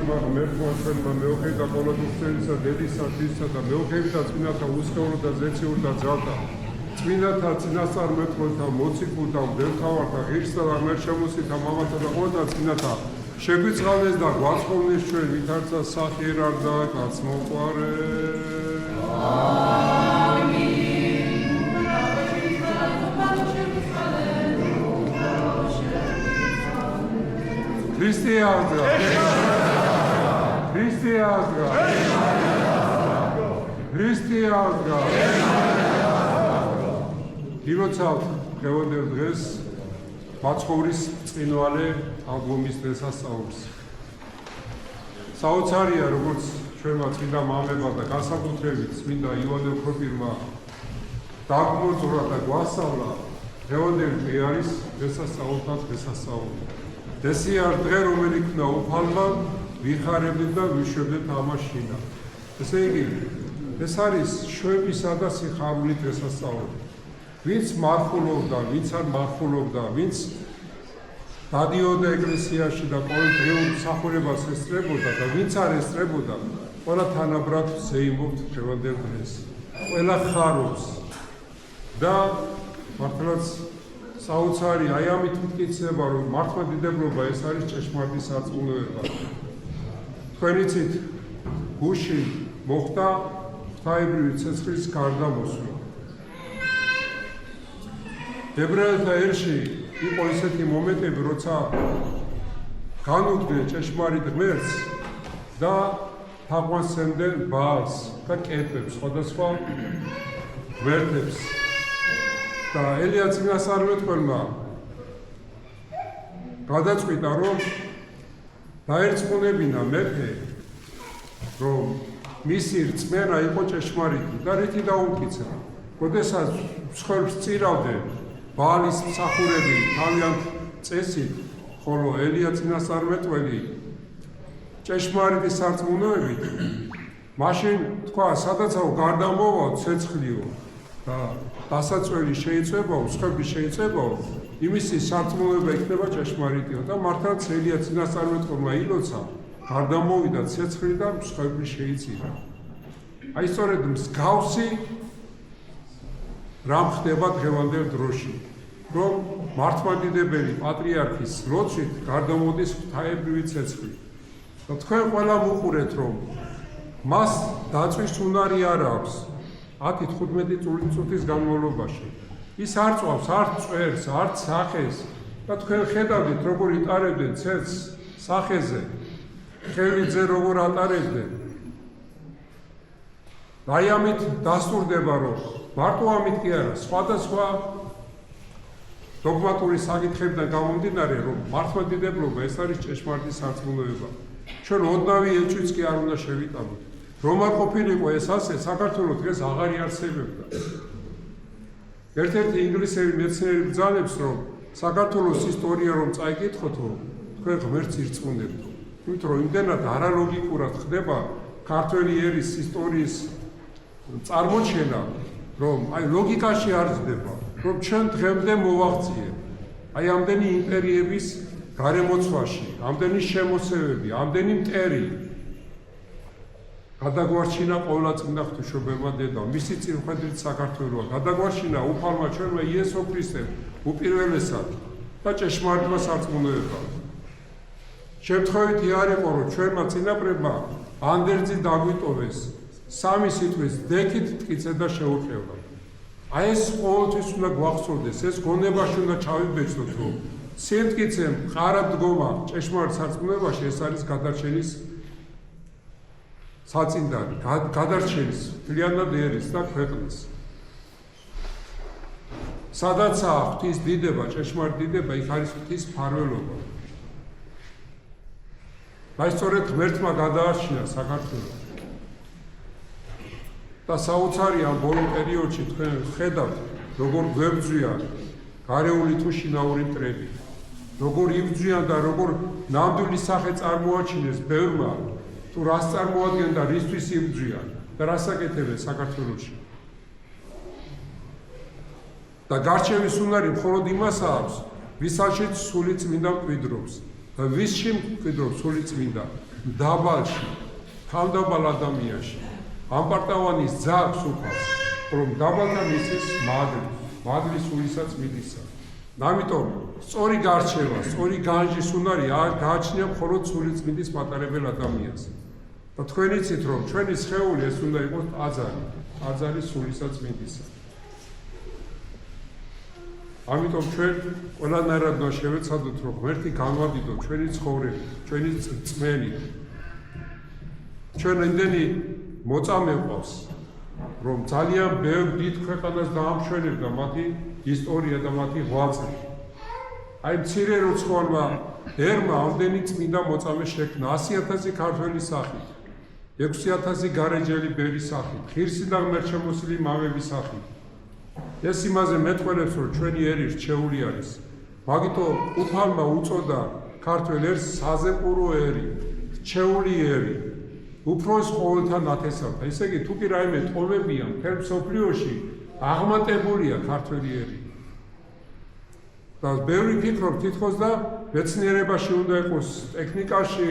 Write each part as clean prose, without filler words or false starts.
მართლმა ღმერთმა ჩვენმა მეოხეთა ყოველდღიურისა დედისა ღვთისა და მეოხეთა წმინდათა უსწავლო და ზეციურ და ძალთა წმინდათა წინასწარმეტყველთა მოციქულთა მდელთავართა ღირსთა და ღმერთშემოსილთა მამათა და ყოველთა წმინდათა შეგვიწყალეს და გვაწყობლეს ჩვენ ვითარცა სახიერარ და კაცმოყვარე. Христианка! Христианка! Христианка! Ილოცავთ დღევანდელ დღეს მაცხოვრის წინვალე ალბომის დღესასწაულს. საოცარია, როგორც ჩვენმა წმინდა მამებმა და განსაკუთრებით წმინდა იოანე ოქროპირმა დაგმოძღვრა და გვასწავლა, დღევანდელი დღე არის დღესასწაულთა დღესასწაული. Desi ar დღე, რომელიც უნდა უფალმა ვიხარებდეთ და ვიშვებდეთ ამას შინა. ესე იგი, ეს არის შვებისა და სიხარული დღესასწაული. ვინც მარხულობდა, ვინც არ მარხულობდა, ვინც დადიოდა ეკლესიაში და ყოველდღიურ მსახურებას ესწრებოდა და ვინც არ ესწრებოდა, ყველა თანაბრად ზეიმობთ დღევანდელ დღეს. ყველა ხარობს და მართლაც საოცარი, აი ამით მტკიცება, რომ მართლმადიდებლობა ეს არის ჭეშმარიტი სარწმუნოება. თქვენ იცით, გუშინ მოხდა ღვთაებრივი ცეცხლის გარდამოსვლა. ებრაელთა ერში იყო ისეთი მომენტები, როცა განუდგნენ ჭეშმარიტ ღმერთს და თაყვანსცემდნენ ბაალს და კეთებს, სხვადასხვა ღმერთებს. და ელია წინასწარმეტყველმა გადაწყვიტა, რომ დაერწყუნებინა მეფე, რომ მისი რწმენა იყო ჭეშმარიტი და რითი დაუმტკიცა. როდესაც მსხვერპლს წირავდნენ ბაალის მსახურები თავიანთ წესით, ხოლო ელია წინასწარმეტყველი ჭეშმარიტი სარწმუნოებით, მაშინ თქვა, სადაცაო გარდამოვა ცეცხლიო და დასაწველი შეიწებაო, მსხვერპლი შეიწებაო, იმისი სარწმუნოება იქნება ჭეშმარიტიო და მართლაც ელია წინასწარმეტყველმა ილოცა, გარდამოვიდა ცეცხლი და მსხვერპლი შეიწირა. აი სწორედ მსგავსი რამ ხდება დღევანდელ დროში, რომ მართლმადიდებელი პატრიარქის ლოცვით გარდამოდის ღვთაებრივი ცეცხლი. და თქვენ ყველა მოყურეთ, რომ მას დაწვის უნარი არ აქვს 10-15 წუთის განმავლობაში. ის არ წვავს, არ წვერს, არ სახეს და თქვენ ხედავთ, როგორ იტარებდნენ ცეცხლს სახეზე, ხელიძე როგორ ატარებდნენ. აი ამით დასტურდება, რომ მარტო ამით კი არა, სხვადასხვა დოგმატური საკითხებიდან გამომდინარე, რომ მართლმადიდებლობა ეს არის ჭეშმარიტი სარწმუნოება. ჩვენ ოდნავი ეჭვიც კი არ უნდა შევიტანოთ. რომ არ ყოფილიყო ეს ასე, საქართველოს დღეს აღარ იარსებებდა. ერთ-ერთი ინგლისელი მეცნიერი ბრძანებს, რომ საქართველოს ისტორია რომ წაიკითხოთო, თქვენ ღმერთს ირწმუნებთო. იმიტომ რომ იმდენად არალოგიკურად ხდება ქართველი ერის ისტორიის წარმოჩენა, რომ აი ლოგიკაში არ ძდება, რომ ჩვენ დღემდე მოვაღწიეთ. აი ამდენი იმპერიების გარემოცვაში, ამდენი შემოსევები, ამდენი მტერი გადაგვარჩინა ყოვლადწმინდა ღვთისმშობელმა დედამ, მისი წინხედვით საქართველოა, გადაგვარჩინა უფალმა ჩვენმა იესო ქრისტემ უპირველესად და ჭეშმარიტმა სარწმუნოებამ. შემთხვევითი არ იყო, რომ ჩვენმა წინაპრებმა ანდერძი დაგვიტოვეს, სამი სიტყვის დექით მტკიცე და შეუყევლა. აი ეს ყოველთვის უნდა გვახსოვდეს, ეს გონებაში უნდა ჩავიბეჭდოთ, რომ სიმტკიცემ მყარად დგომა ჭეშმარიტ სარწმუნოებაში ეს არის გადარჩენის საწინდარი, გადარჩენის მთლიანად ერის და ქვეყნის. სადაცაა ღვთის დიდება, ჭეშმარიტ დიდება, იქ არის ღვთის მფარველობა. აი სწორედ ღმერთმა გადაარჩინა საქართველო. და საოცარი ამ ბოლო პერიოდში თქვენ ხედავთ, როგორ გვებძვია გარეული თუ შინაური მტრები, როგორ იბძვიან და როგორ ნამდვილი სახე წარმოაჩინეს ბევრმა, თუ რას წარმოადგენდა და რისთვის იბძვიან და რას აკეთებენ საქართველოში. და გარჩევის უნარი მხოლოდ იმას აქვს, ვისაც სული წმინდა მკვიდრობს და ვისში მკვიდრობს სული წმინდა, დაბალში, თავდაბალ ადამიანში ამპარტავანის ძაღლს უფალს, რომ დაბალთან ისის მადლის სულისაც მიდისა. ამიტომ სწორი გარჩევა, სწორი განჯის უნარი გააჩნია მხოლოდ სულიწმიდის მატარებელ ადამიანს. და თქვენ იცით, რომ ჩვენი სხეული ეს უნდა იყოს ტაძარი სულისაც მიდისა. ამიტომ ჩვენ ყველანაირად უნდა შევეცადოთ, რომ ღმერთი განვადიდოთ ჩვენი ცხოვრებით, ჩვენი წმენით. ჩვენ იმდენი მოწამე გვყავს, რომ ძალიან ბევრ დიდ ქვეყანას დაამშვენებდა მათი ისტორია და მათი ღვაწლი. აი მცირე რიცხვოვანმა ერმა ამდენი წმინდა მოწამე შექმნა 100,000 ქართველის სახით, 6,000 გარეჯელი ბერის სახით, ღირსი და ღმერთშემოსილი მამების სახით. ეს იმაზე მეტყველებს, რომ ჩვენი ერი რჩეული არის. მაგითო უფალმა უწოდა ქართველ ერს საზეპურო ერი, რჩეული ერი. უფროს ყოველთა ნათესავთა. ესე იგი, თუ კი რაიმე ტომებია მთელ მსოფლიოში აღმატებულია ქართველი ერი. და ბევრი ფიქრობ თითქოს და მეცნიერებაში უნდა იყოს, ტექნიკაში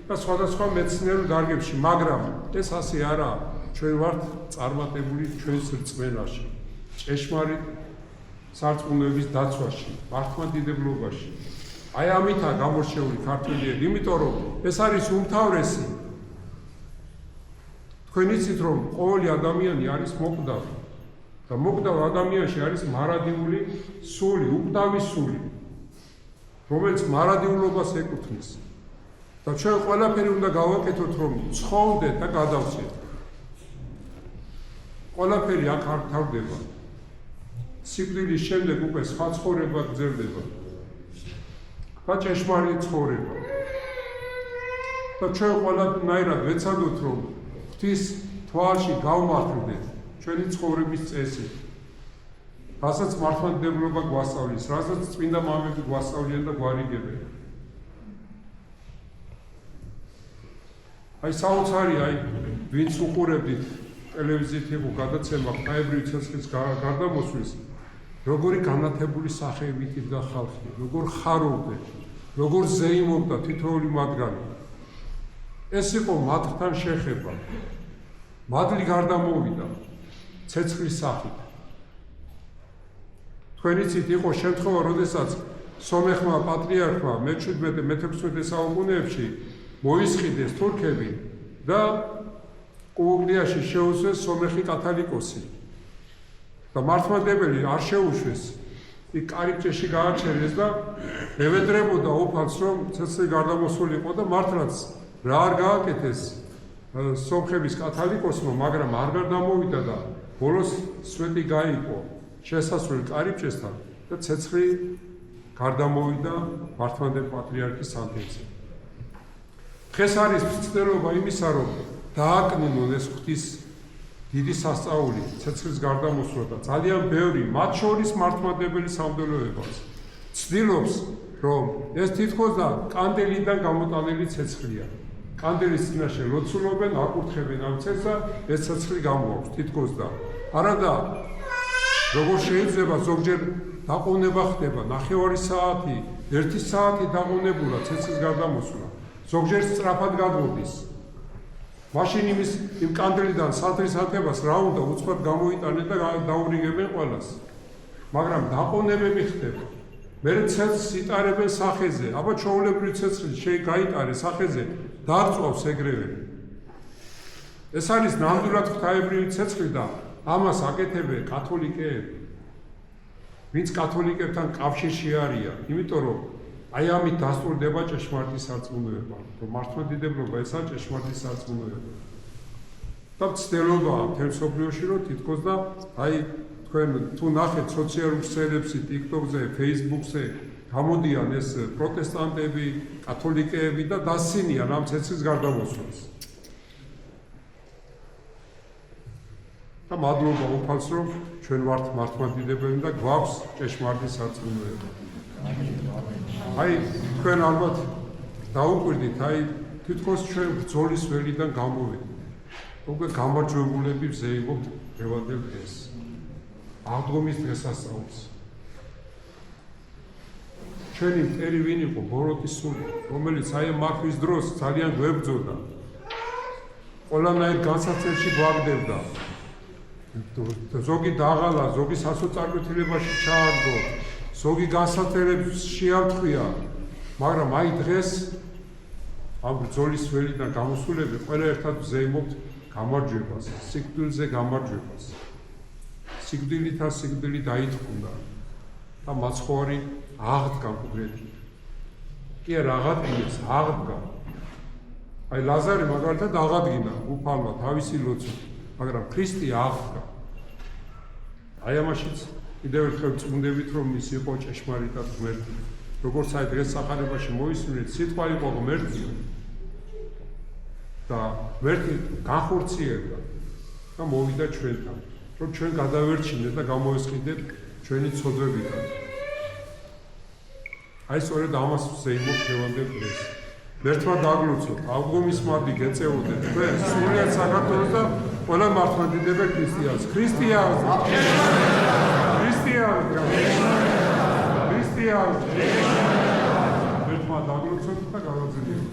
და სხვადასხვა მეცნიერულ დარგებში, მაგრამ ეს ასე არაა. ჩვენ ვართ წარმატებული ჩვენს რწმენაში, ჭეშმარიტ სარწმუნოების დაცვაში, მართლმადიდებლობაში. აი ამითაა გამორჩეული ქართველი ერი, იმიტომ რომ ეს არის უმთავრესი. თქვენ იცით, რომ ყოველი ადამიანი არის მოკვდავი. და მოკვდავ ადამიანში არის მარადიული სული, უკვდავი სული, რომელიც მარადილობას ეკუთვნის. და ჩვენ ყველაფერი უნდა გავაკეთოთ, რომ ცხოვრდეთ და გადავწიოთ. ყველაფერი აქ არ თავდება. სიკვდილის შემდეგ უკვე სხვა ცხოვრება გრძელდება. და ჭეშმარიტ ცხოვრება. და ჩვენ ყველანაირად ვეცადოთ, რომ ღვთის თვალში გავმართლდეთ ჩვენი ცხოვრების წესი, რასაც მართლმადიდებლობა გვასწავლის, რასაც წმინდა მამები გვასწავლიან და გვარიგებენ. აი საოცარი, ვინც უყურებდით ტელევიზიით იყო გადაცემა ღვთაებრივი ცეცხლის გარდამოსვლის, როგორი განათებული სახეებით იდგა ხალხი, როგორ ხარობდა, როგორ ზეიმობდა თითოეული მათგანი. ეს იყო მათთან შეხება. მადლი გარდამოვიდა ცეცხლის სახით. თქვენ იცით, იყო შემთხვევა, როდესაც სომეხმა პატრიარქმა მე-17-მე-16 საუკუნეებში მოისყიდეს თურქები და კუგლიაში შეუშვეს სომეხი კათალიკოსი. და მართლმადებელი არ შეუშვეს, იქ კარიბჭეში გააჩერეს და ევედრებოდა უფალს, რომ ცეცხლი გარდამოსულიყო და მართლაც რა არ გააკეთეს სომხების კათალიკოსმა, მაგრამ არ გადამოვიდა და ბოლოს სვეტი გაიყო შესასვლელ კარიბჭესთან და ცეცხლი გარდამოვიდა მართლმადიდებელი პატრიარქის სანთელზე. დღეს არის მცდელობა იმისა, რომ დააკნინონ ეს ღვთის დიდი სასწაული, ცეცხლის გარდამოსვლა და ძალიან ბევრი, მათ შორის მართლმადიდებელი სამღვდელოებაც ცდილობს, რომ ეს თითქოს და კანდელიდან გამოტანილი ცეცხლია. კანდელის წინაშე ლოცულობენ, აკურთხებენ ამ ცეცხლს და ეს ცეცხლი გამოაქვს თითქოს და არადა როგორ შეიძლება ზოგჯერ დაყოვნება ხდება 9 საათი, 1 საათი დაყოვნებულა ცეცხლის გარდამოსვლა. ზოგჯერ სწრაფად გადმოდის. მაშინ იმ კანდელიდან სათრის ათებას რა უნდა უცბად გამოიტანენ და დაურიგებენ ყველას. მაგრამ დაყოვნებები ხდება. მე ცეცხლს იტარებენ სახეზე, აბა ჩვეულებრივი ცეცხლი გაიტარე სახეზე, დარწვავს ეგრევე. ეს არის ნამდვილად ღვთაებრივი ცეცხლი და ამას აკეთებენ კათოლიკეები. ვინც კათოლიკებთან კავშირში არიან, იმიტომ რომ აი ამით დასტურდება ჭეშმარიტი სარწმუნოება, რომ მართლმადიდებლობა ესაა ჭეშმარიტი სარწმუნოება. და მცდელობაა მთელ მსოფლიოში, რომ თითქოს და აი თქვენ თუ ნახეთ სოციალურ ქსელებში, TikTok-ზე, Facebook-ზე გამოდიან ეს პროტესტანტები, კათოლიკეები და დასცინიან ამ ცეცხლის გარდამოსვლას. და მადლობა უფალს, რომ ჩვენ ვართ მართლმადიდებლები და გვაქვს ჭეშმარიტი სარწმუნოება. აი თქვენ ალბათ დაუკვირდით, აი თითქოს ჩვენ ბრძოლის ველიდან გამოვედით. უკვე გამარჯვებულები ვზეიმობთ დღევანდელ დღეს. აღდგომის დღესასწაულს. ჩვენი მტერი ვინ იყო? ბოროტის სული, რომელიც აი მართვის დროს ძალიან გვებძოდა. ყველანაირ განსაცდელში გვაგდებდა. ზოგი დაღალა, ზოგი სასოწარკვეთილებაში ჩააგდო, ზოგი განსაცდელებს შეავთქვია, მაგრამ აი დღეს ამ ბრძოლის ველიდან გამოსულები ყველა ერთად ვზეიმობთ გამარჯვებას, სიკვდილზე გამარჯვებას. სიკვდილითა სიკვდილი დაითქმდა და მაცხოვარი აღდგა მკვდრეთით. კი არა, აღადგინეს, აღდგა. აი ლაზარე მაგალითად აღადგინა უფალმა თავისი ლოცვით, მაგრამ ქრისტე აღდგა. აი ამაშიც კიდევ ერთხელ წუნდებით, რომ ის იყო ჭეშმარიტად ღმერთი. როგორც აი დღეს სახარებაში მოისმინეთ, სიტყვა იყო ღმერთი და ღმერთი განხორციელდა და მოვიდა ჩვენთან, რომ ჩვენ გადავერჩინეთ და გამოესყიდეთ ჩვენი ცოდვებიდან. აი სწორედ ამას ვზეიმობ დღევანდელ დღეს. ღმერთმა დაგლოცოთ, აღდგომის მადლი გეწეოდეთ თქვენ სრულიად საქართველოს და ყველა მართლმადიდებელ ქრისტიანს. ქრისტიანს! ქრისტიანს! ქრისტიანს! ღმერთმა დაგლოცოთ და გავაძლიოთ.